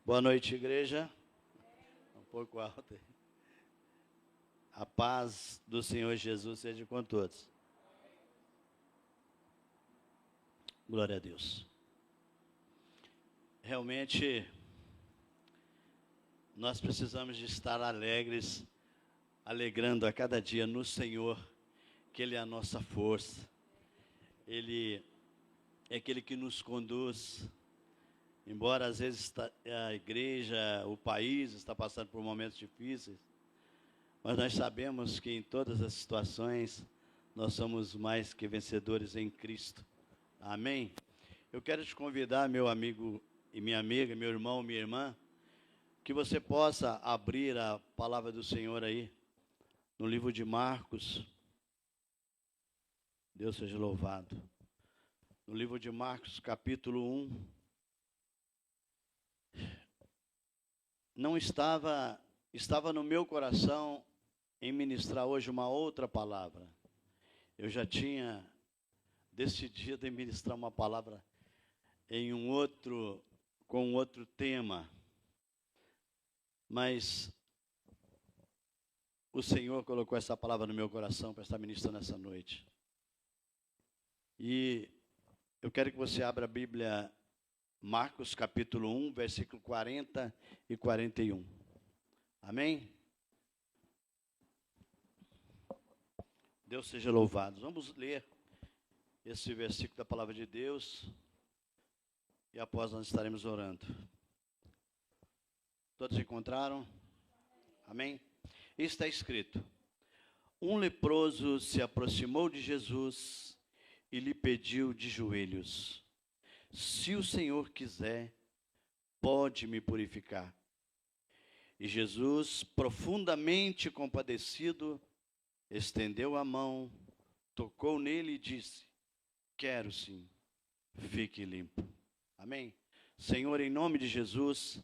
Boa noite, igreja. Um pouco alto. A paz do Senhor Jesus seja com todos. Glória a Deus. Realmente, nós precisamos de estar alegres, alegrando a cada dia no Senhor, que Ele é a nossa força. Ele é aquele que nos conduz. Embora às vezes a igreja, o país está passando por momentos difíceis, mas nós sabemos que em todas as situações nós somos mais que vencedores em Cristo. Amém? Eu quero te convidar, meu amigo e minha amiga, meu irmão, minha irmã, que você possa abrir a palavra do Senhor aí, no livro de Marcos. Deus seja louvado. No livro de Marcos, capítulo 1. Estava no meu coração em ministrar hoje uma outra palavra. Eu já tinha decidido em ministrar uma palavra com outro tema. Mas o Senhor colocou essa palavra no meu coração para estar ministrando essa noite. E eu quero que você abra a Bíblia, Marcos capítulo 1, versículo 40 e 41. Amém? Deus seja louvado. Vamos ler esse versículo da palavra de Deus e após nós estaremos orando. Todos encontraram? Amém? Está escrito: um leproso se aproximou de Jesus e lhe pediu de joelhos: se o Senhor quiser, pode me purificar. E Jesus, profundamente compadecido, estendeu a mão, tocou nele e disse: quero sim, fique limpo. Amém? Senhor, em nome de Jesus,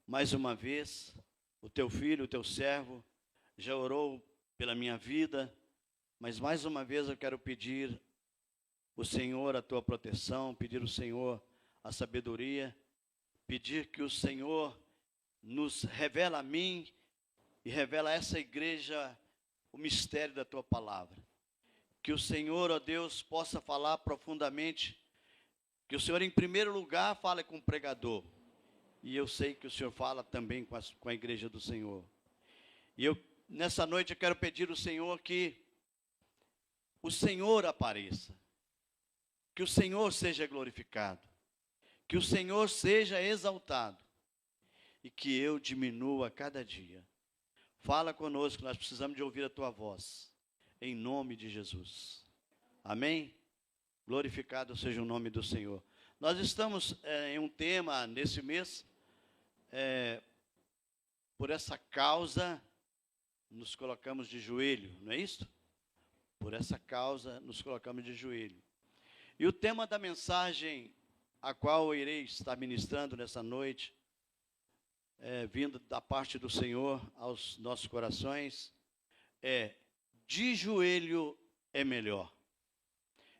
mais uma vez, o teu filho, o teu servo, já orou pela minha vida, mas mais uma vez eu quero pedir o Senhor a tua proteção, pedir o Senhor a sabedoria, pedir que o Senhor nos revela a mim e revela a essa igreja o mistério da tua palavra. Que o Senhor, ó Deus, possa falar profundamente, que o Senhor em primeiro lugar fale com o pregador, e eu sei que o Senhor fala também com a igreja do Senhor. E nessa noite eu quero pedir ao Senhor que o Senhor apareça, que o Senhor seja glorificado, que o Senhor seja exaltado e que eu diminua a cada dia. Fala conosco, nós precisamos de ouvir a tua voz, em nome de Jesus. Amém? Glorificado seja o nome do Senhor. Nós estamos em um tema nesse mês, por essa causa nos colocamos de joelho, não é isso? Por essa causa nos colocamos de joelho. E o tema da mensagem a qual eu irei estar ministrando nessa noite, vindo da parte do Senhor aos nossos corações, de joelho é melhor.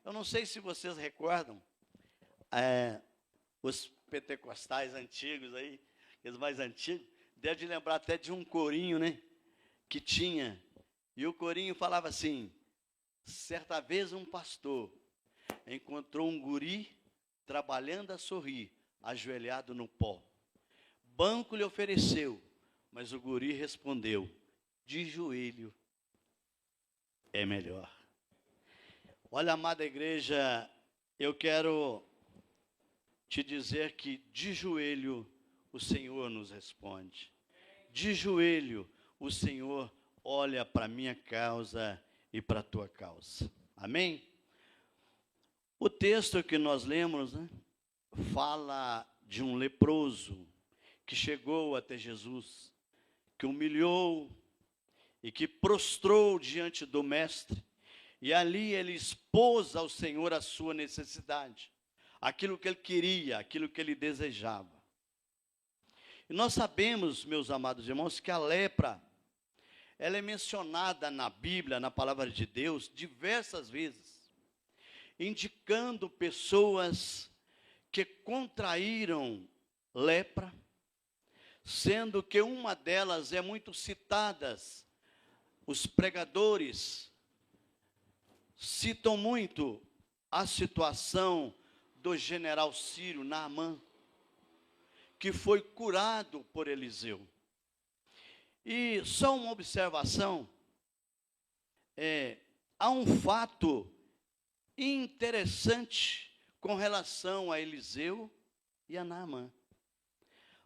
Eu não sei se vocês recordam, os pentecostais antigos aí, os mais antigos, deve lembrar até de um corinho, né, que tinha, e o corinho falava assim: certa vez um pastor encontrou um guri trabalhando a sorrir, ajoelhado no pó. Banco lhe ofereceu, mas o guri respondeu: de joelho é melhor. Olha, amada igreja, eu quero te dizer que de joelho o Senhor nos responde. De joelho o Senhor olha para a minha causa e para a tua causa. Amém? O texto que nós lemos, fala de um leproso que chegou até Jesus, que humilhou e que prostrou diante do mestre, e ali ele expôs ao Senhor a sua necessidade, aquilo que ele queria, aquilo que ele desejava. E nós sabemos, meus amados irmãos, que a lepra, ela é mencionada na Bíblia, na palavra de Deus, diversas vezes, indicando pessoas que contraíram lepra, sendo que uma delas é muito citada. Os pregadores citam muito a situação do general sírio Naamã, que foi curado por Eliseu. E só uma observação, há um fato interessante com relação a Eliseu e a Naamã.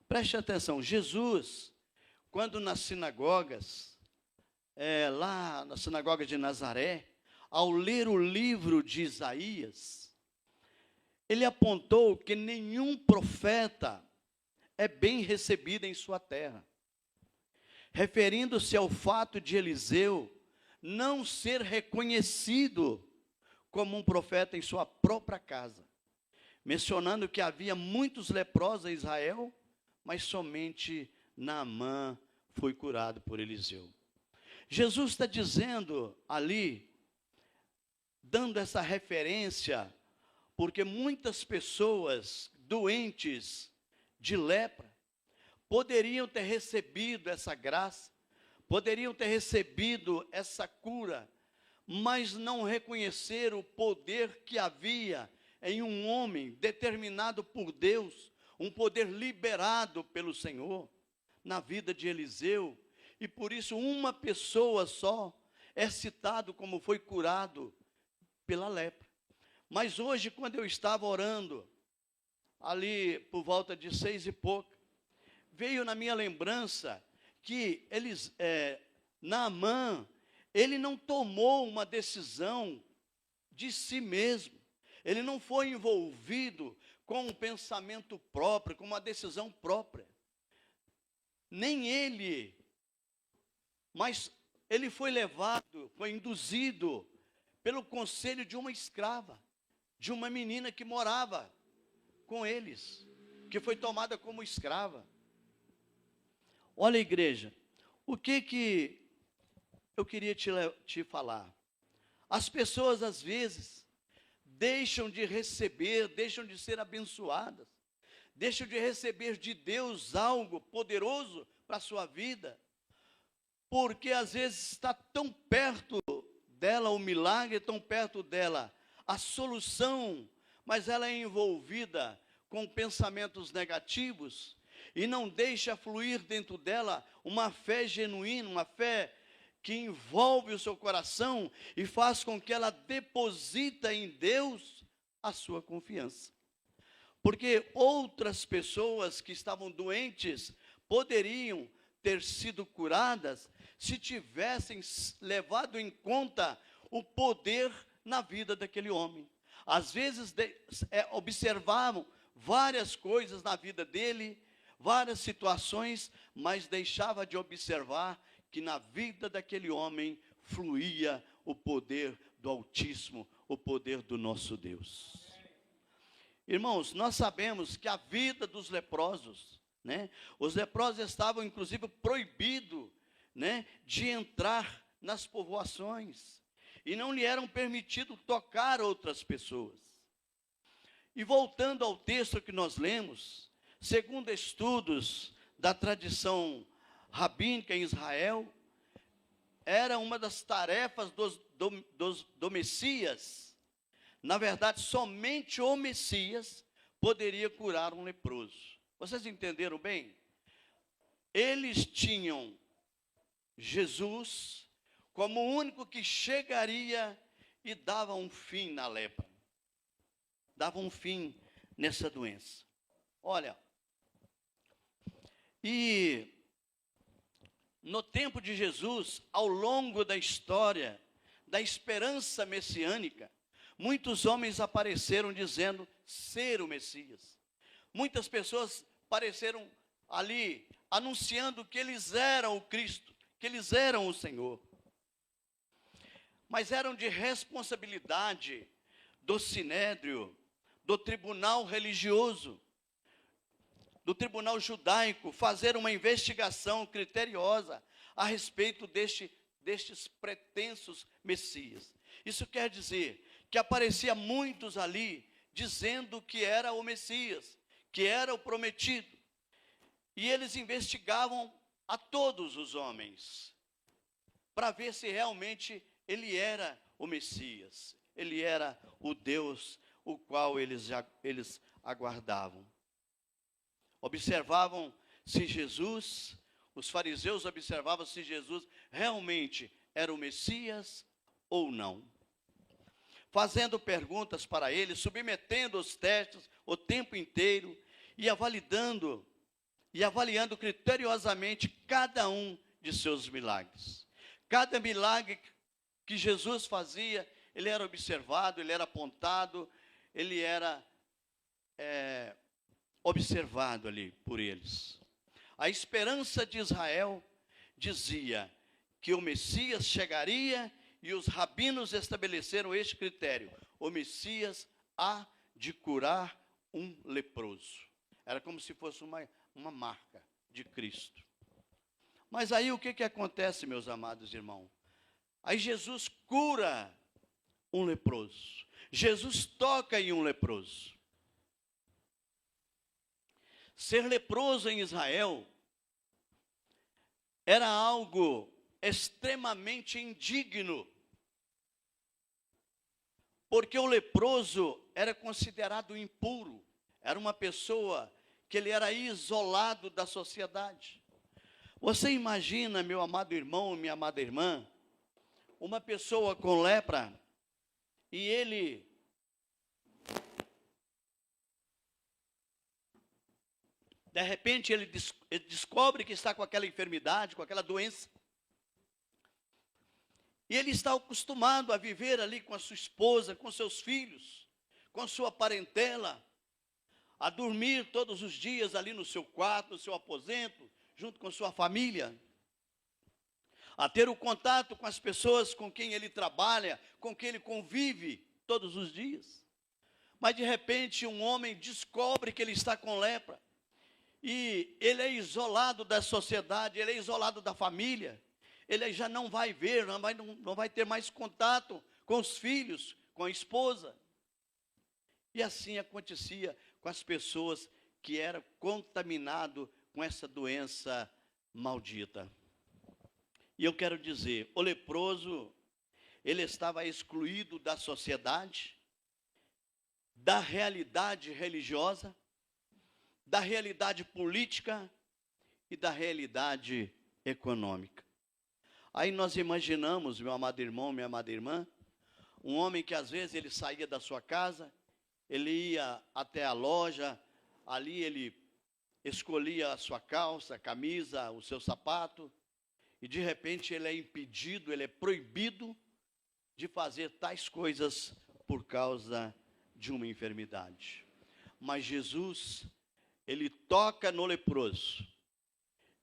Preste atenção, Jesus, quando nas sinagogas, lá na sinagoga de Nazaré, ao ler o livro de Isaías, ele apontou que nenhum profeta é bem recebido em sua terra, referindo-se ao fato de Eliseu não ser reconhecido como um profeta em sua própria casa, mencionando que havia muitos leprosos em Israel, mas somente Naamã foi curado por Eliseu. Jesus está dizendo ali, dando essa referência, porque muitas pessoas doentes de lepra poderiam ter recebido essa graça, poderiam ter recebido essa cura, mas não reconheceram o poder que havia em um homem determinado por Deus, um poder liberado pelo Senhor na vida de Eliseu, e por isso uma pessoa só é citado como foi curado pela lepra. Mas hoje, quando eu estava orando, ali por volta de 6 e pouco, veio na minha lembrança que Naamã, ele não tomou uma decisão de si mesmo, ele não foi envolvido com um pensamento próprio, com uma decisão própria, nem ele, mas ele foi levado, foi induzido pelo conselho de uma escrava, de uma menina que morava com eles, que foi tomada como escrava. Olha, igreja, o que eu queria te falar? As pessoas, às vezes, deixam de receber, deixam de ser abençoadas, deixam de receber de Deus algo poderoso para a sua vida, porque às vezes está tão perto dela o milagre, tão perto dela a solução, mas ela é envolvida com pensamentos negativos e não deixa fluir dentro dela uma fé genuína, uma fé que envolve o seu coração e faz com que ela deposita em Deus a sua confiança. Porque outras pessoas que estavam doentes poderiam ter sido curadas se tivessem levado em conta o poder na vida daquele homem. Às vezes observavam várias coisas na vida dele, várias situações, mas deixava de observar que na vida daquele homem fluía o poder do Altíssimo, o poder do nosso Deus. Irmãos, nós sabemos que a vida dos leprosos, os leprosos estavam inclusive proibidos, de entrar nas povoações, e não lhe eram permitido tocar outras pessoas. E voltando ao texto que nós lemos, segundo estudos da tradição rabínica em Israel, era uma das tarefas do Messias. Na verdade, somente o Messias poderia curar um leproso. Vocês entenderam bem? Eles tinham Jesus como o único que chegaria e dava um fim na lepra, dava um fim nessa doença. Olha, e no tempo de Jesus, ao longo da história da esperança messiânica, muitos homens apareceram dizendo ser o Messias. Muitas pessoas apareceram ali anunciando que eles eram o Cristo, que eles eram o Senhor. Mas eram de responsabilidade do sinédrio, do tribunal religioso, do tribunal judaico, fazer uma investigação criteriosa a respeito destes pretensos messias. Isso quer dizer que aparecia muitos ali dizendo que era o Messias, que era o prometido. E eles investigavam a todos os homens, para ver se realmente ele era o Messias, ele era o Deus o qual eles aguardavam. Observavam se Jesus, os fariseus observavam se Jesus realmente era o Messias ou não. Fazendo perguntas para ele, submetendo os testes o tempo inteiro e avaliando criteriosamente cada um de seus milagres. Cada milagre que Jesus fazia, ele era observado, ele era apontado, ele era observado ali por eles. A esperança de Israel dizia que o Messias chegaria, e os rabinos estabeleceram este critério: o Messias há de curar um leproso. Era como se fosse uma marca de Cristo. Mas aí o que acontece, meus amados irmãos? Aí Jesus cura um leproso. Jesus toca em um leproso. Ser leproso em Israel era algo extremamente indigno, porque o leproso era considerado impuro, era uma pessoa que ele era isolado da sociedade. Você imagina, meu amado irmão, minha amada irmã, uma pessoa com lepra, e ele de repente ele descobre que está com aquela enfermidade, com aquela doença, e ele está acostumado a viver ali com a sua esposa, com seus filhos, com sua parentela, a dormir todos os dias ali no seu quarto, no seu aposento, junto com sua família, a ter o contato com as pessoas com quem ele trabalha, com quem ele convive todos os dias. Mas de repente um homem descobre que ele está com lepra, e ele é isolado da sociedade, ele é isolado da família, ele já não vai ver, não vai ter mais contato com os filhos, com a esposa. E assim acontecia com as pessoas que eram contaminadas com essa doença maldita. E eu quero dizer, o leproso, ele estava excluído da sociedade, da realidade religiosa, da realidade política e da realidade econômica. Aí nós imaginamos, meu amado irmão, minha amada irmã, um homem que às vezes ele saía da sua casa, ele ia até a loja, ali ele escolhia a sua calça, a camisa, o seu sapato, e de repente ele é impedido, ele é proibido de fazer tais coisas por causa de uma enfermidade. Mas Jesus, ele toca no leproso,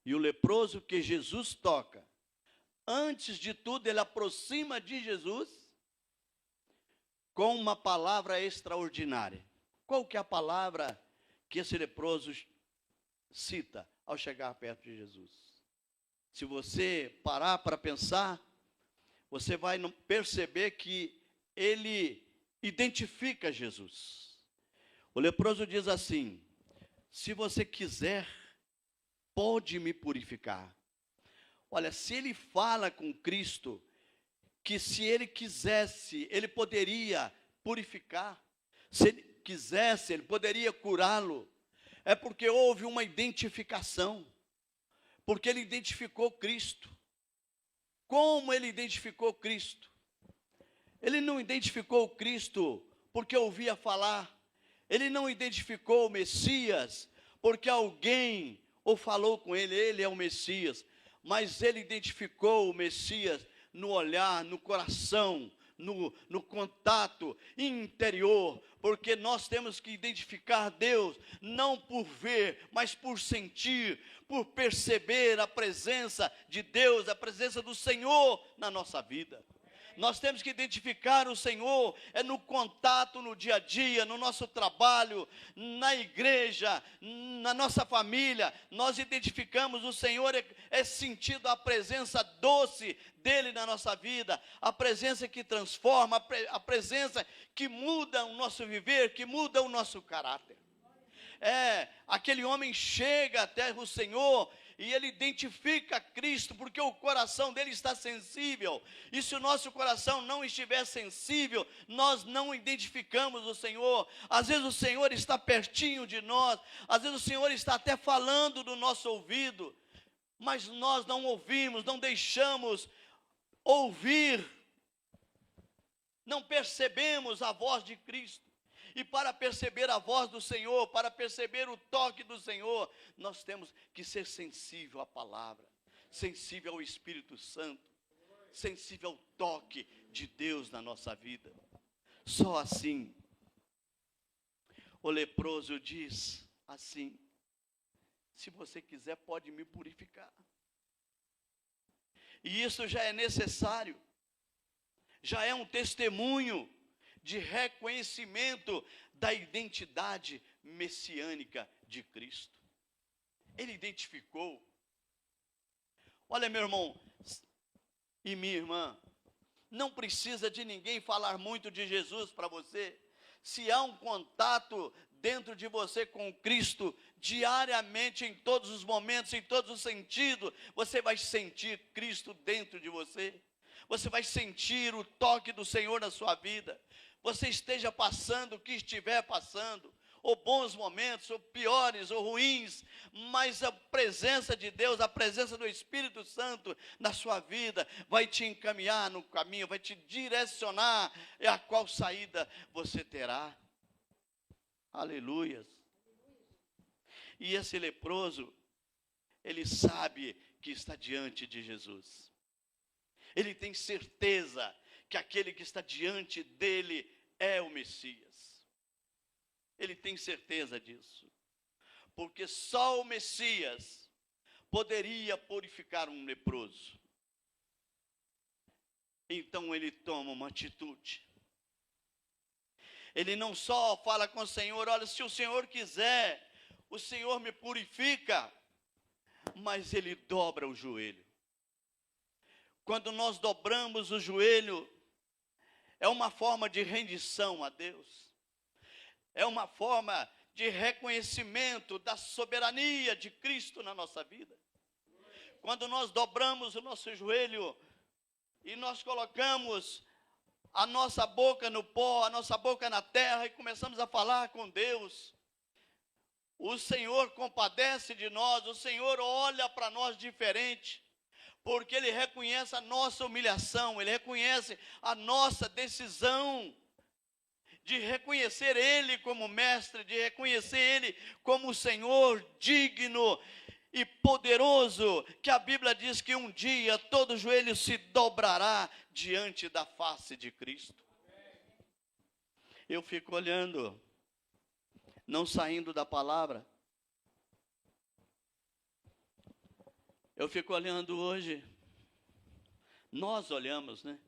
e o leproso que Jesus toca, antes de tudo, ele aproxima de Jesus com uma palavra extraordinária. Qual que é a palavra que esse leproso cita ao chegar perto de Jesus? Se você parar para pensar, você vai perceber que ele identifica Jesus. O leproso diz assim: se você quiser, pode me purificar. Olha, se ele fala com Cristo, que se ele quisesse, ele poderia purificar, se ele quisesse, ele poderia curá-lo, é porque houve uma identificação, porque ele identificou Cristo. Como ele identificou Cristo? Ele não identificou Cristo porque ouvia falar, ele não identificou o Messias porque alguém o falou com ele, ele é o Messias. Mas ele identificou o Messias no olhar, no coração, no contato interior, porque nós temos que identificar Deus, não por ver, mas por sentir, por perceber a presença de Deus, a presença do Senhor na nossa vida. Nós temos que identificar o Senhor, no contato, no dia a dia, no nosso trabalho, na igreja, na nossa família. Nós identificamos o Senhor, é sentido a presença doce dEle na nossa vida, a presença que transforma, a presença que muda o nosso viver, que muda o nosso caráter. aquele homem chega até o Senhor e ele identifica Cristo, porque o coração dele está sensível. E se o nosso coração não estiver sensível, nós não identificamos o Senhor. Às vezes o Senhor está pertinho de nós, às vezes o Senhor está até falando no nosso ouvido, mas nós não ouvimos, não deixamos ouvir, não percebemos a voz de Cristo. E para perceber a voz do Senhor, para perceber o toque do Senhor, nós temos que ser sensível à palavra, sensível ao Espírito Santo, sensível ao toque de Deus na nossa vida. Só assim, o leproso diz assim: se você quiser, pode me purificar. E isso já é necessário, já é um testemunho de reconhecimento da identidade messiânica de Cristo. Ele identificou. Olha, meu irmão e minha irmã, não precisa de ninguém falar muito de Jesus para você. Se há um contato dentro de você com Cristo, diariamente, em todos os momentos, em todos os sentidos, você vai sentir Cristo dentro de você. Você vai sentir o toque do Senhor na sua vida. Você esteja passando o que estiver passando, ou bons momentos, ou piores, ou ruins, mas a presença de Deus, a presença do Espírito Santo na sua vida, vai te encaminhar no caminho, vai te direcionar a qual saída você terá. Aleluias. E esse leproso, ele sabe que está diante de Jesus. Ele tem certeza que aquele que está diante dele é o Messias. Ele tem certeza disso. Porque só o Messias poderia purificar um leproso. Então ele toma uma atitude. Ele não só fala com o Senhor: olha, se o Senhor quiser, o Senhor me purifica. Mas ele dobra o joelho. Quando nós dobramos o joelho, é uma forma de rendição a Deus. É uma forma de reconhecimento da soberania de Cristo na nossa vida. Quando nós dobramos o nosso joelho e nós colocamos a nossa boca no pó, a nossa boca na terra e começamos a falar com Deus, o Senhor compadece de nós, o Senhor olha para nós diferente. Porque Ele reconhece a nossa humilhação, Ele reconhece a nossa decisão de reconhecer Ele como mestre, de reconhecer Ele como Senhor digno e poderoso, que a Bíblia diz que um dia todo joelho se dobrará diante da face de Cristo. Eu fico olhando, não saindo da palavra. Eu fico olhando hoje, nós olhamos, né?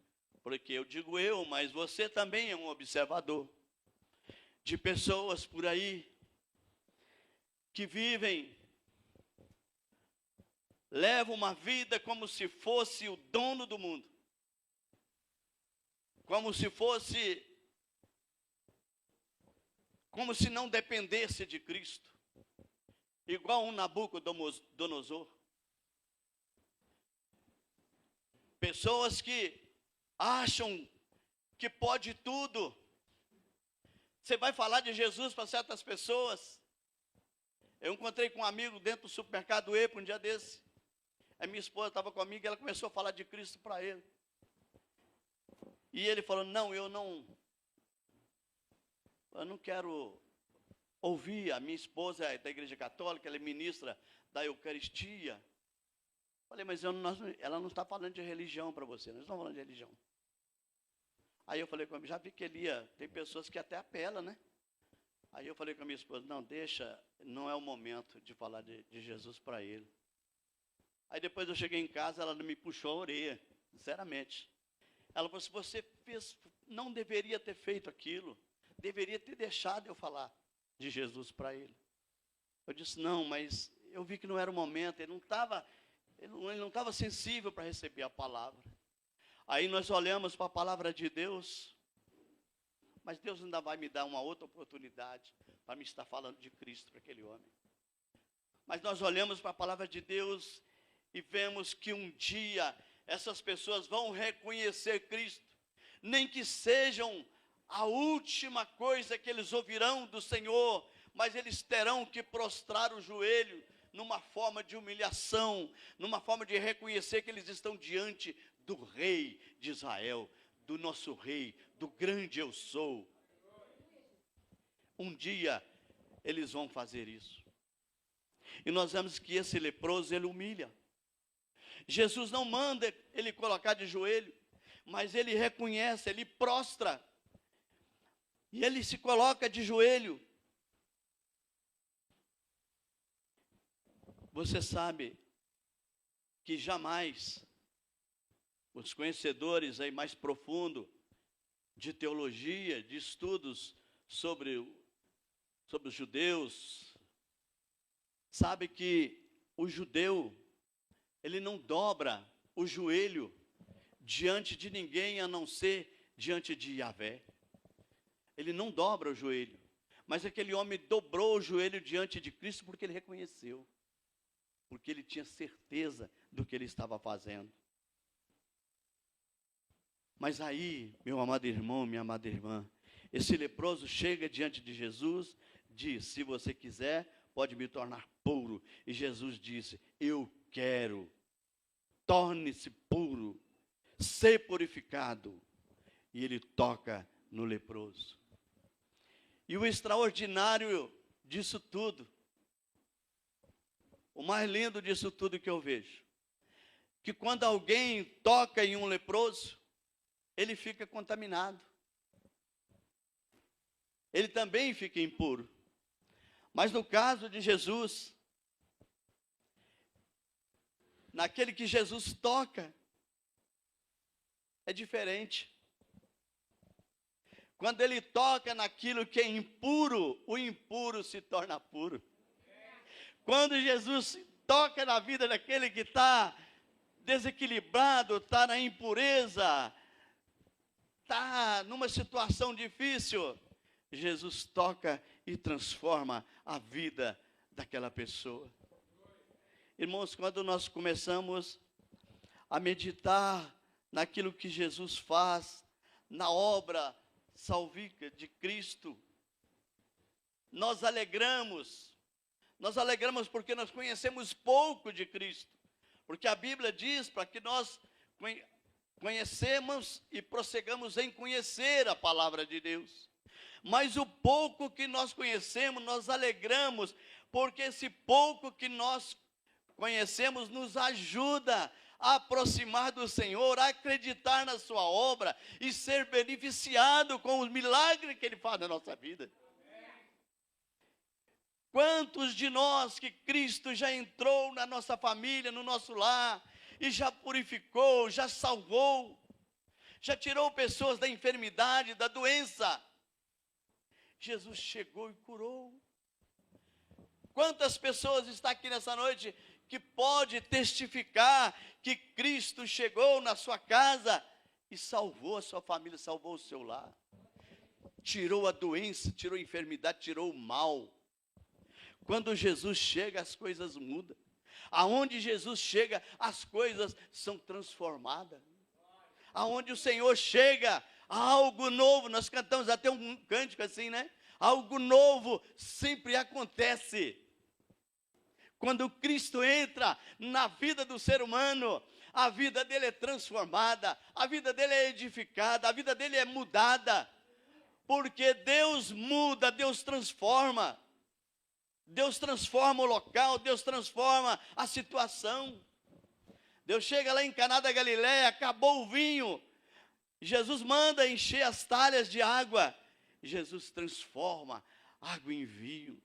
Porque eu digo eu, mas você também é um observador de pessoas por aí que vivem, levam uma vida como se fosse o dono do mundo, como se não dependesse de Cristo, igual um Nabucodonosor. Pessoas que acham que pode tudo. Você vai falar de Jesus para certas pessoas. Eu encontrei com um amigo dentro do supermercado EPA um dia desse. A minha esposa estava comigo e ela começou a falar de Cristo para ele. E ele falou: não, eu não quero ouvir. A minha esposa é da Igreja Católica, ela é ministra da Eucaristia. Falei: mas ela não está falando de religião para você, nós não estamos falando de religião. Aí eu falei com ela: já vi que ele tem pessoas que até apelam, né? Aí eu falei com a minha esposa: não, deixa, não é o momento de falar de Jesus para ele. Aí depois eu cheguei em casa, ela me puxou a orelha, sinceramente. Ela falou: se você não deveria ter feito aquilo, deveria ter deixado eu falar de Jesus para ele. Eu disse: não, mas eu vi que não era o momento, ele não estava sensível para receber a palavra. Aí nós olhamos para a palavra de Deus, mas Deus ainda vai me dar uma outra oportunidade para me estar falando de Cristo para aquele homem. Mas nós olhamos para a palavra de Deus e vemos que um dia essas pessoas vão reconhecer Cristo, nem que sejam a última coisa que eles ouvirão do Senhor, mas eles terão que prostrar o joelho numa forma de humilhação, numa forma de reconhecer que eles estão diante do Rei de Israel, do nosso Rei, do grande eu sou. Um dia eles vão fazer isso. E nós vemos que esse leproso, ele humilha. Jesus não manda ele colocar de joelho, mas ele reconhece, ele prostra. E ele se coloca de joelho. Você sabe que jamais os conhecedores aí mais profundo de teologia, de estudos sobre os judeus, sabe que o judeu, ele não dobra o joelho diante de ninguém a não ser diante de Yahvé. Ele não dobra o joelho, mas aquele homem dobrou o joelho diante de Cristo porque ele reconheceu, porque ele tinha certeza do que ele estava fazendo. Mas aí, meu amado irmão, minha amada irmã, esse leproso chega diante de Jesus, diz: se você quiser, pode me tornar puro. E Jesus disse: eu quero, torne-se puro, ser purificado. E ele toca no leproso. E o extraordinário disso tudo, o mais lindo disso tudo que eu vejo, que quando alguém toca em um leproso, ele fica contaminado. Ele também fica impuro. Mas no caso de Jesus, naquele que Jesus toca, é diferente. Quando ele toca naquilo que é impuro, o impuro se torna puro. Quando Jesus toca na vida daquele que está desequilibrado, está na impureza, está numa situação difícil, Jesus toca e transforma a vida daquela pessoa. Irmãos, quando nós começamos a meditar naquilo que Jesus faz, na obra salvífica de Cristo, nós alegramos porque nós conhecemos pouco de Cristo, porque a Bíblia diz para que nós conhecemos e prossigamos em conhecer a palavra de Deus. Mas o pouco que nós conhecemos, nós alegramos, porque esse pouco que nós conhecemos nos ajuda a aproximar do Senhor, a acreditar na sua obra e ser beneficiado com os milagres que Ele faz na nossa vida. Quantos de nós que Cristo já entrou na nossa família, no nosso lar, e já purificou, já salvou, já tirou pessoas da enfermidade, da doença. Jesus chegou e curou. Quantas pessoas estão aqui nessa noite que pode testificar que Cristo chegou na sua casa e salvou a sua família, salvou o seu lar, tirou a doença, tirou a enfermidade, tirou o mal. Quando Jesus chega, as coisas mudam. Aonde Jesus chega, as coisas são transformadas. Aonde o Senhor chega, algo novo. Nós cantamos até um cântico assim, né? Algo novo sempre acontece. Quando Cristo entra na vida do ser humano, a vida dele é transformada, a vida dele é edificada, a vida dele é mudada. Porque Deus muda, Deus transforma. Deus transforma o local, Deus transforma a situação. Deus chega lá em Caná da Galileia, acabou o vinho. Jesus manda encher as talhas de água. Jesus transforma água em vinho.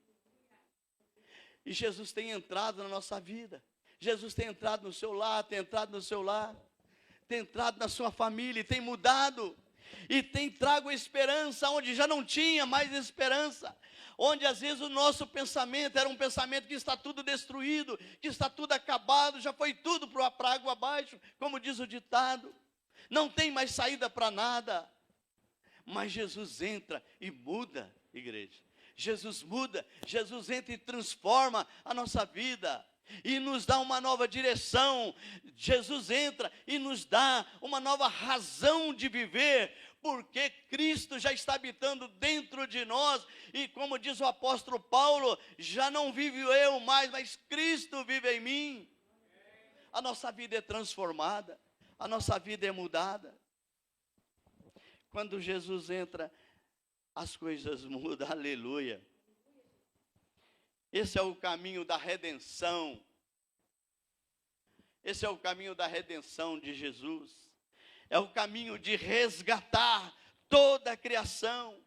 E Jesus tem entrado na nossa vida. Jesus tem entrado no seu lar, tem entrado no seu lar, tem entrado na sua família e tem mudado. E tem trago esperança onde já não tinha mais esperança. Onde às vezes o nosso pensamento era um pensamento que está tudo destruído, que está tudo acabado, já foi tudo para a água abaixo, como diz o ditado. Não tem mais saída para nada. Mas Jesus entra e muda, igreja. Jesus muda, Jesus entra e transforma a nossa vida e nos dá uma nova direção. Jesus entra e nos dá uma nova razão de viver, porque Cristo já está habitando dentro de nós, e como diz o apóstolo Paulo, já não vivo eu mais, mas Cristo vive em mim. A nossa vida é transformada, a nossa vida é mudada. Quando Jesus entra, as coisas mudam, aleluia. Esse é o caminho da redenção. Esse é o caminho da redenção de Jesus. É o caminho de resgatar toda a criação.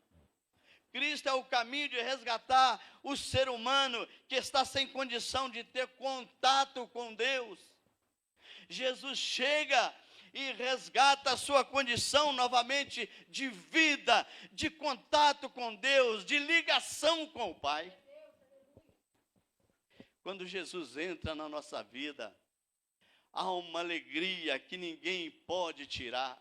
Cristo é o caminho de resgatar o ser humano que está sem condição de ter contato com Deus. Jesus chega e resgata a sua condição novamente de vida, de contato com Deus, de ligação com o Pai. Quando Jesus entra na nossa vida, há uma alegria que ninguém pode tirar.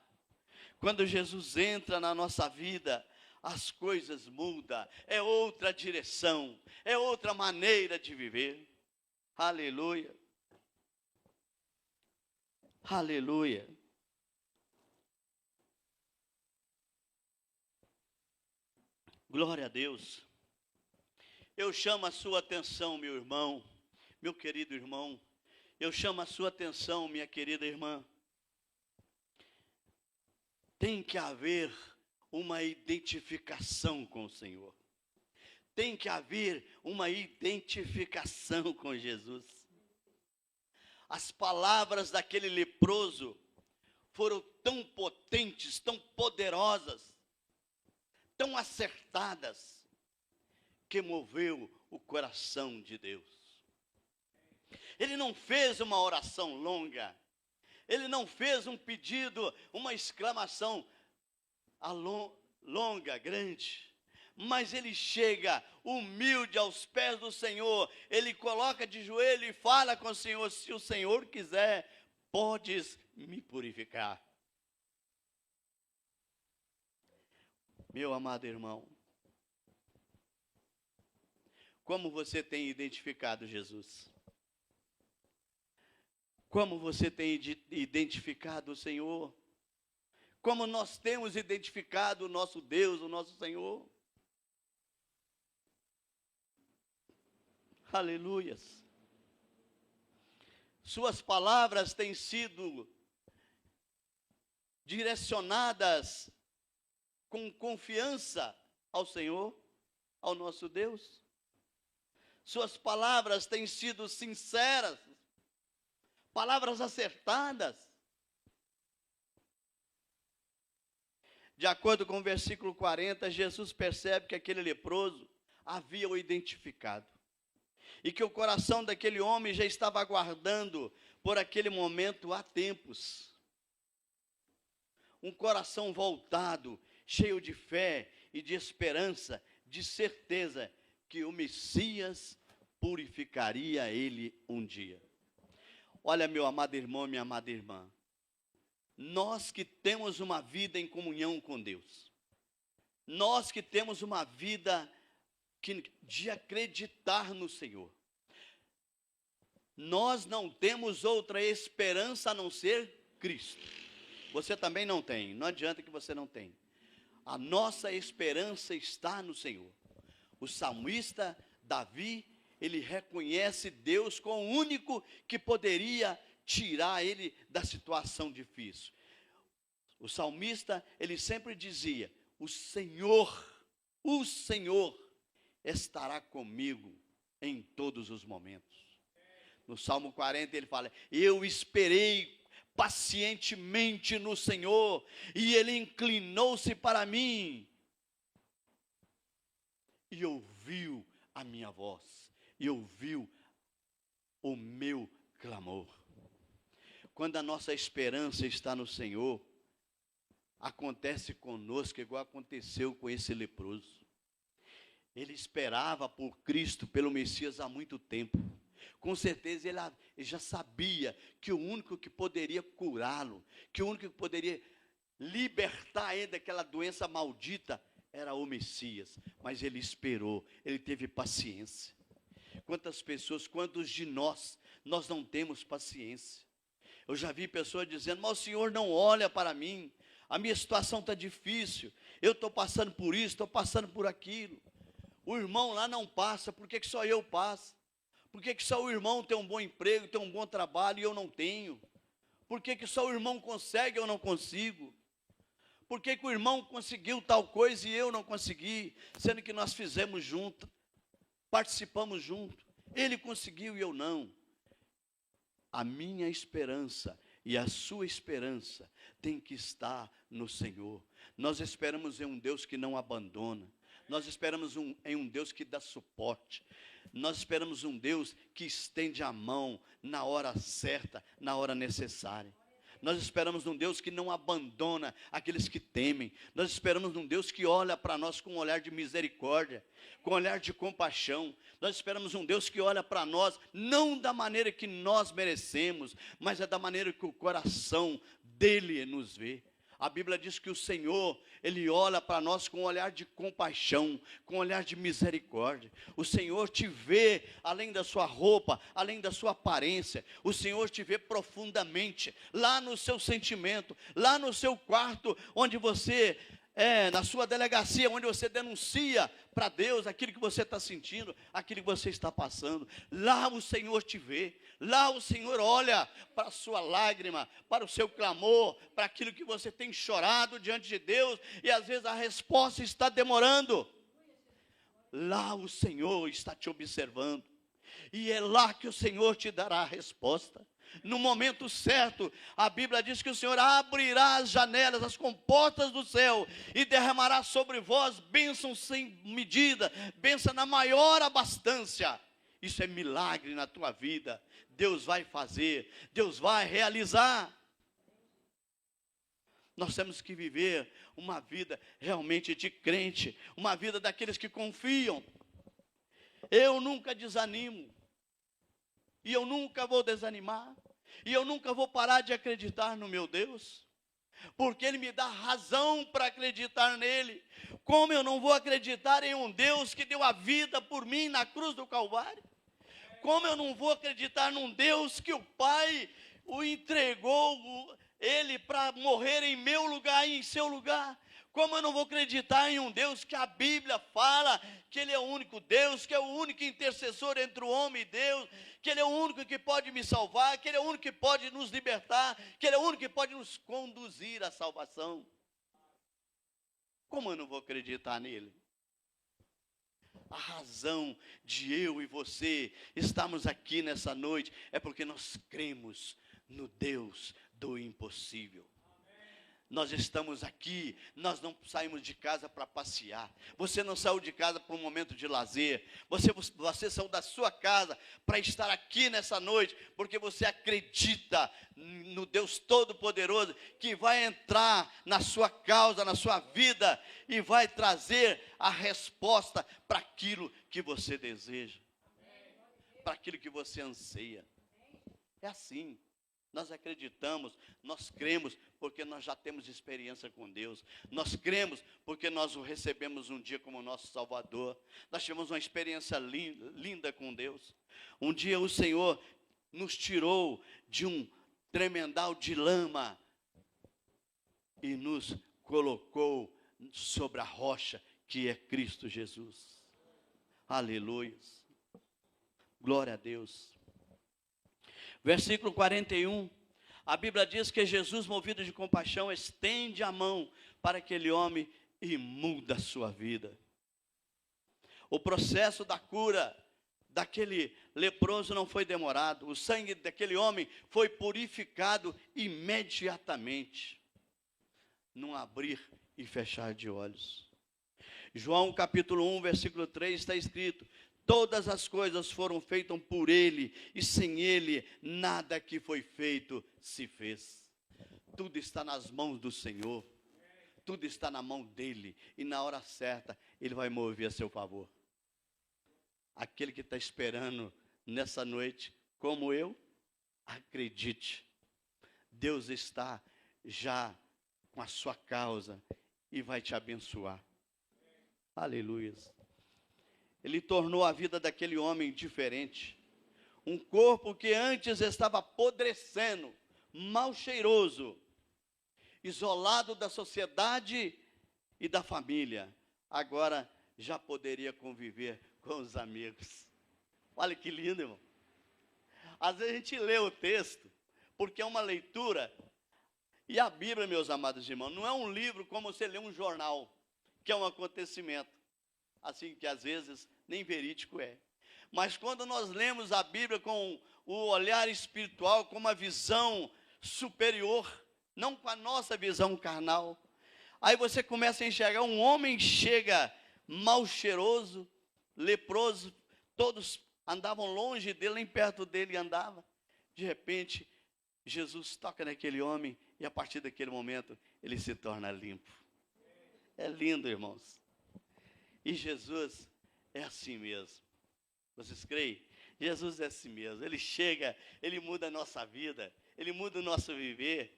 Quando Jesus entra na nossa vida, as coisas mudam, é outra direção, é outra maneira de viver. Aleluia. Aleluia. Glória a Deus. Eu chamo a sua atenção, meu irmão, meu querido irmão. Eu chamo a sua atenção, minha querida irmã. Tem que haver uma identificação com o Senhor. Tem que haver uma identificação com Jesus. As palavras daquele leproso foram tão potentes, tão poderosas, tão acertadas, que moveu o coração de Deus. Ele não fez uma oração longa, ele não fez um pedido, uma exclamação longa, grande, mas ele chega humilde aos pés do Senhor, ele coloca de joelho e fala com o Senhor: se o Senhor quiser, podes me purificar. Meu amado irmão, como você tem identificado Jesus? Como você tem identificado o Senhor? Como nós temos identificado o nosso Deus, o nosso Senhor? Aleluias. Suas palavras têm sido direcionadas com confiança ao Senhor, ao nosso Deus. Suas palavras têm sido sinceras, palavras acertadas. De acordo com o versículo 40, Jesus percebe que aquele leproso havia o identificado, e que o coração daquele homem já estava aguardando por aquele momento há tempos. Um coração voltado, cheio de fé e de esperança, de certeza que o Messias purificaria ele um dia. Olha, meu amado irmão, minha amada irmã, nós que temos uma vida em comunhão com Deus, nós que temos uma vida de acreditar no Senhor, nós não temos outra esperança a não ser Cristo. Você também não tem, não adianta que você não tenha. A nossa esperança está no Senhor. O salmista Davi, ele reconhece Deus como o único que poderia tirar ele da situação difícil. O salmista, ele sempre dizia: o Senhor estará comigo em todos os momentos. No Salmo 40 ele fala: eu esperei pacientemente no Senhor, e Ele inclinou-se para mim, e ouviu a minha voz, e ouviu o meu clamor. Quando a nossa esperança está no Senhor, acontece conosco igual aconteceu com esse leproso. Ele esperava por Cristo, pelo Messias, há muito tempo. Com certeza ele já sabia que o único que poderia curá-lo, que o único que poderia libertar ele daquela doença maldita, era o Messias, mas ele esperou, ele teve paciência. Quantas pessoas, quantos de nós não temos paciência? Eu já vi pessoas dizendo, mas o Senhor não olha para mim, a minha situação está difícil, eu estou passando por isso, estou passando por aquilo. O irmão lá não passa, por que só eu passo? Por que só o irmão tem um bom emprego, tem um bom trabalho e eu não tenho? Por que só o irmão consegue e eu não consigo? Por que o irmão conseguiu tal coisa e eu não consegui? Sendo que nós fizemos junto, participamos junto. Ele conseguiu e eu não. A minha esperança e a sua esperança tem que estar no Senhor. Nós esperamos em um Deus que não abandona. Nós esperamos em um Deus que dá suporte. Nós esperamos um Deus que estende a mão na hora certa, na hora necessária. Nós esperamos num Deus que não abandona aqueles que temem. Nós esperamos num Deus que olha para nós com um olhar de misericórdia, com um olhar de compaixão. Nós esperamos um Deus que olha para nós, não da maneira que nós merecemos, mas é da maneira que o coração dele nos vê. A Bíblia diz que o Senhor, Ele olha para nós com um olhar de compaixão, com um olhar de misericórdia. O Senhor te vê além da sua roupa, além da sua aparência. O Senhor te vê profundamente, lá no seu sentimento, lá no seu quarto, onde você na sua delegacia, onde você denuncia para Deus aquilo que você está sentindo, aquilo que você está passando. Lá o Senhor te vê, lá o Senhor olha para a sua lágrima, para o seu clamor, para aquilo que você tem chorado diante de Deus, e às vezes a resposta está demorando. Lá o Senhor está te observando, e é lá que o Senhor te dará a resposta. No momento certo, a Bíblia diz que o Senhor abrirá as janelas, as comportas do céu, e derramará sobre vós bênçãos sem medida, bênção na maior abastância. Isso é milagre na tua vida. Deus vai fazer, Deus vai realizar. Nós temos que viver uma vida realmente de crente, uma vida daqueles que confiam. Eu nunca desanimo, e eu nunca vou desanimar, e eu nunca vou parar de acreditar no meu Deus, porque Ele me dá razão para acreditar nele. Como eu não vou acreditar em um Deus que deu a vida por mim na cruz do Calvário? Como eu não vou acreditar num Deus que o Pai o entregou, Ele para morrer em meu lugar e em seu lugar? Como eu não vou acreditar em um Deus que a Bíblia fala que Ele é o único Deus, que é o único intercessor entre o homem e Deus, que Ele é o único que pode me salvar, que Ele é o único que pode nos libertar, que Ele é o único que pode nos conduzir à salvação? Como eu não vou acreditar nele? A razão de eu e você estarmos aqui nessa noite é porque nós cremos no Deus do impossível. Nós estamos aqui, nós não saímos de casa para passear. Você não saiu de casa para um momento de lazer. Você saiu da sua casa para estar aqui nessa noite, porque você acredita no Deus Todo-Poderoso, que vai entrar na sua causa, na sua vida, e vai trazer a resposta para aquilo que você deseja, para aquilo que você anseia. É assim. Nós acreditamos, nós cremos, porque nós já temos experiência com Deus. Nós cremos porque nós o recebemos um dia como nosso Salvador. Nós tivemos uma experiência linda com Deus. Um dia o Senhor nos tirou de um tremendal de lama e nos colocou sobre a rocha que é Cristo Jesus. Aleluia. Glória a Deus. Versículo 41, a Bíblia diz que Jesus, movido de compaixão, estende a mão para aquele homem e muda a sua vida. O processo da cura daquele leproso não foi demorado. O sangue daquele homem foi purificado imediatamente, num abrir e fechar de olhos. João capítulo 1, versículo 3 está escrito: todas as coisas foram feitas por Ele, e sem Ele, nada que foi feito se fez. Tudo está nas mãos do Senhor, tudo está na mão dEle, e na hora certa, Ele vai mover a seu favor. Aquele que está esperando nessa noite, como eu, acredite, Deus está já com a sua causa, e vai te abençoar. Aleluia. Ele tornou a vida daquele homem diferente. Um corpo que antes estava apodrecendo, mal cheiroso, isolado da sociedade e da família, agora já poderia conviver com os amigos. Olha que lindo, irmão. Às vezes a gente lê o texto, porque é uma leitura, e a Bíblia, meus amados irmãos, não é um livro como você lê um jornal, que é um acontecimento, assim que às vezes nem verídico é. Mas quando nós lemos a Bíblia com o olhar espiritual, com uma visão superior, não com a nossa visão carnal, aí você começa a enxergar um homem chega mal cheiroso, leproso, todos andavam longe dele, nem perto dele andava. De repente, Jesus toca naquele homem e a partir daquele momento ele se torna limpo. É lindo, irmãos. E Jesus é assim mesmo. Vocês creem? Jesus é assim mesmo. Ele chega, ele muda a nossa vida, ele muda o nosso viver.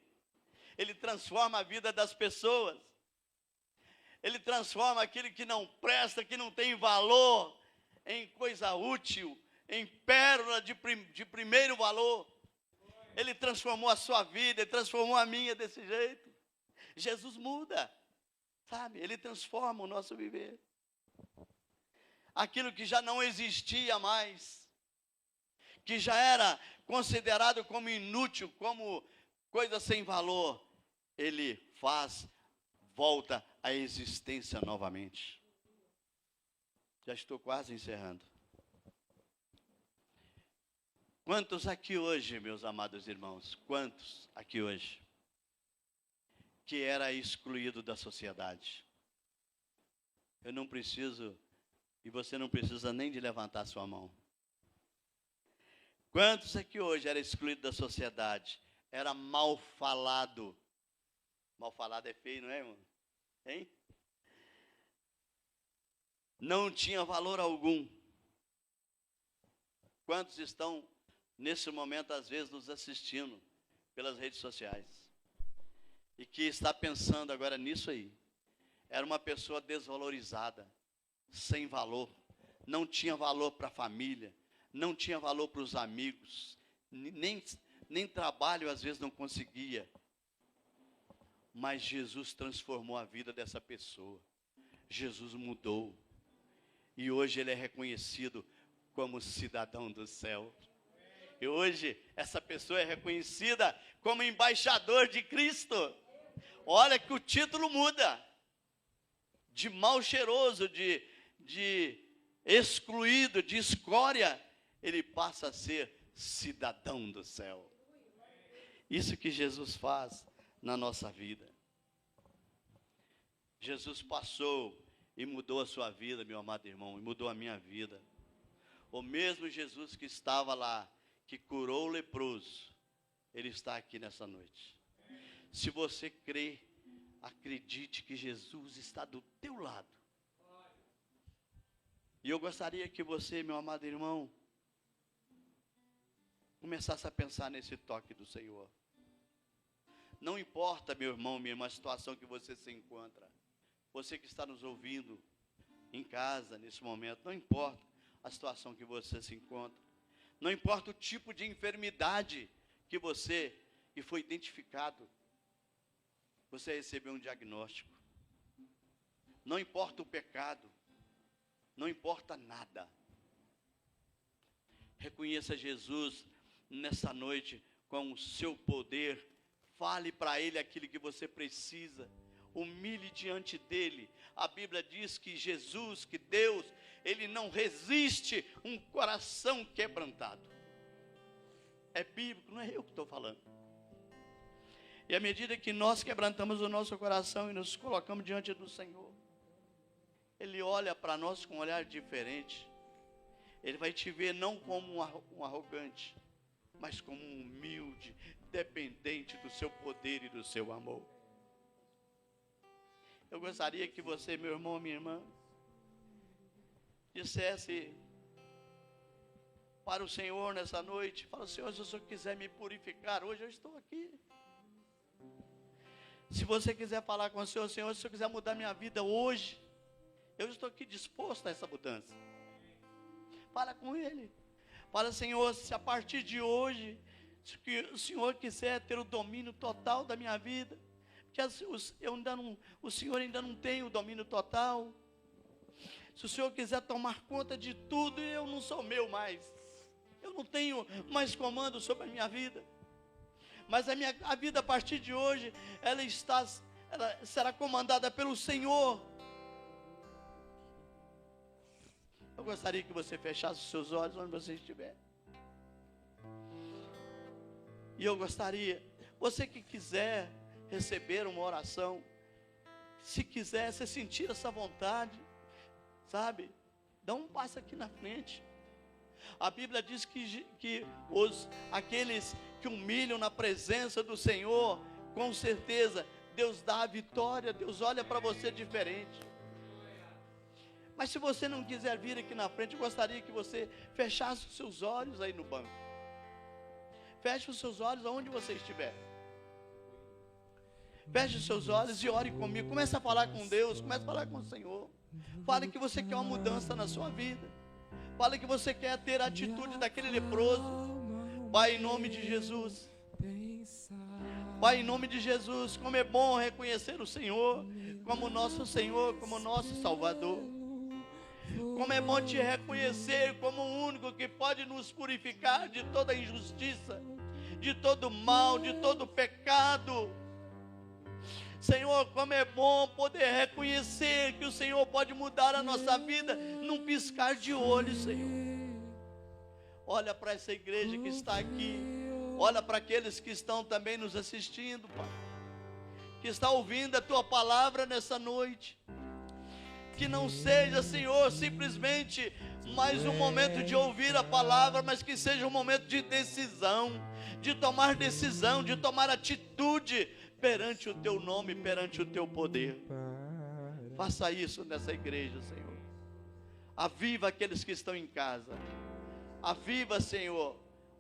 Ele transforma a vida das pessoas. Ele transforma aquilo que não presta, que não tem valor, em coisa útil, em pérola de primeiro valor. Ele transformou a sua vida, ele transformou a minha desse jeito. Jesus muda, sabe? Ele transforma o nosso viver. Aquilo que já não existia mais, que já era considerado como inútil, como coisa sem valor, ele volta à existência novamente. Já estou quase encerrando. Quantos aqui hoje, meus amados irmãos, quantos aqui hoje, que era excluído da sociedade? Eu não preciso, e você não precisa nem de levantar sua mão. Quantos aqui hoje era excluído da sociedade? Era mal falado. Mal falado é feio, não é, irmão? Hein? Não tinha valor algum. Quantos estão nesse momento, às vezes, nos assistindo pelas redes sociais, e que está pensando agora nisso aí? Era uma pessoa desvalorizada, sem valor, não tinha valor para a família, não tinha valor para os amigos, nem trabalho às vezes não conseguia. Mas Jesus transformou a vida dessa pessoa. Jesus mudou. E hoje ele é reconhecido como cidadão do céu. E hoje essa pessoa é reconhecida como embaixador de Cristo. Olha que o título muda. De mal cheiroso, de excluído, de escória, ele passa a ser cidadão do céu. Isso que Jesus faz na nossa vida. Jesus passou e mudou a sua vida, meu amado irmão, e mudou a minha vida. O mesmo Jesus que estava lá, que curou o leproso, ele está aqui nessa noite. Se você crê, acredite que Jesus está do teu lado. E eu gostaria que você, meu amado irmão, começasse a pensar nesse toque do Senhor. Não importa, meu irmão, minha irmã, a situação que você se encontra. Você que está nos ouvindo em casa, nesse momento, não importa a situação que você se encontra. Não importa o tipo de enfermidade que foi identificado. Você recebeu um diagnóstico. Não importa o pecado. Não importa nada. Reconheça Jesus nessa noite com o seu poder. Fale para Ele aquilo que você precisa. Humilhe diante dEle. A Bíblia diz que Jesus, que Deus, Ele não resiste um coração quebrantado. É bíblico, não é eu que estou falando. E à medida que nós quebrantamos o nosso coração e nos colocamos diante do Senhor, Ele olha para nós com um olhar diferente. Ele vai te ver não como um arrogante, mas como um humilde, dependente do seu poder e do seu amor. Eu gostaria que você, meu irmão, minha irmã, dissesse para o Senhor nessa noite, fala: Senhor, se o Senhor quiser me purificar, hoje eu estou aqui. Se você quiser falar com o Senhor, Senhor, se o Senhor quiser mudar minha vida hoje, Eu estou aqui disposto a essa mudança. Fala com Ele. Fala, Senhor, se a partir de hoje, se o Senhor quiser ter o domínio total da minha vida, porque o Senhor ainda não tem o domínio total. Se o Senhor quiser tomar conta de tudo, eu não sou meu mais. Eu não tenho mais comando sobre a minha vida. Mas a vida a partir de hoje, ela será comandada pelo Senhor. Eu gostaria que você fechasse os seus olhos onde você estiver. E eu gostaria, você que quiser receber uma oração, se quiser, se sentir essa vontade, sabe, dá um passo aqui na frente. A Bíblia diz que aqueles que humilham na presença do Senhor, com certeza, Deus dá a vitória, Deus olha para você diferente. Mas se você não quiser vir aqui na frente, eu gostaria que você fechasse os seus olhos aí no banco. Feche os seus olhos aonde você estiver. Feche os seus olhos e ore comigo. Comece a falar com Deus, comece a falar com o Senhor. Fale que você quer uma mudança na sua vida. Fale que você quer ter a atitude daquele leproso. Pai, em nome de Jesus. Pai, em nome de Jesus, como é bom reconhecer o Senhor como nosso Senhor, como nosso Salvador. Como é bom te reconhecer como o único que pode nos purificar de toda injustiça, de todo mal, de todo pecado. Senhor, como é bom poder reconhecer que o Senhor pode mudar a nossa vida num piscar de olhos, Senhor. Olha para essa igreja que está aqui. Olha para aqueles que estão também nos assistindo, Pai. Que está ouvindo a Tua palavra nessa noite. Que não seja, Senhor, simplesmente mais um momento de ouvir a palavra, mas que seja um momento de decisão, de tomar atitude perante o Teu nome, perante o Teu poder. Faça isso nessa igreja, Senhor. Aviva aqueles que estão em casa. Aviva, Senhor,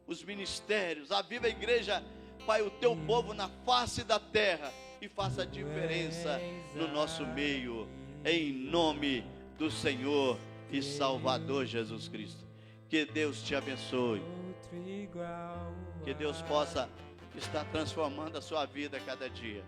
os ministérios. Aviva a igreja, Pai, o Teu povo na face da terra. E faça a diferença no nosso meio. Em nome do Senhor e Salvador Jesus Cristo. Que Deus te abençoe. Que Deus possa estar transformando a sua vida a cada dia.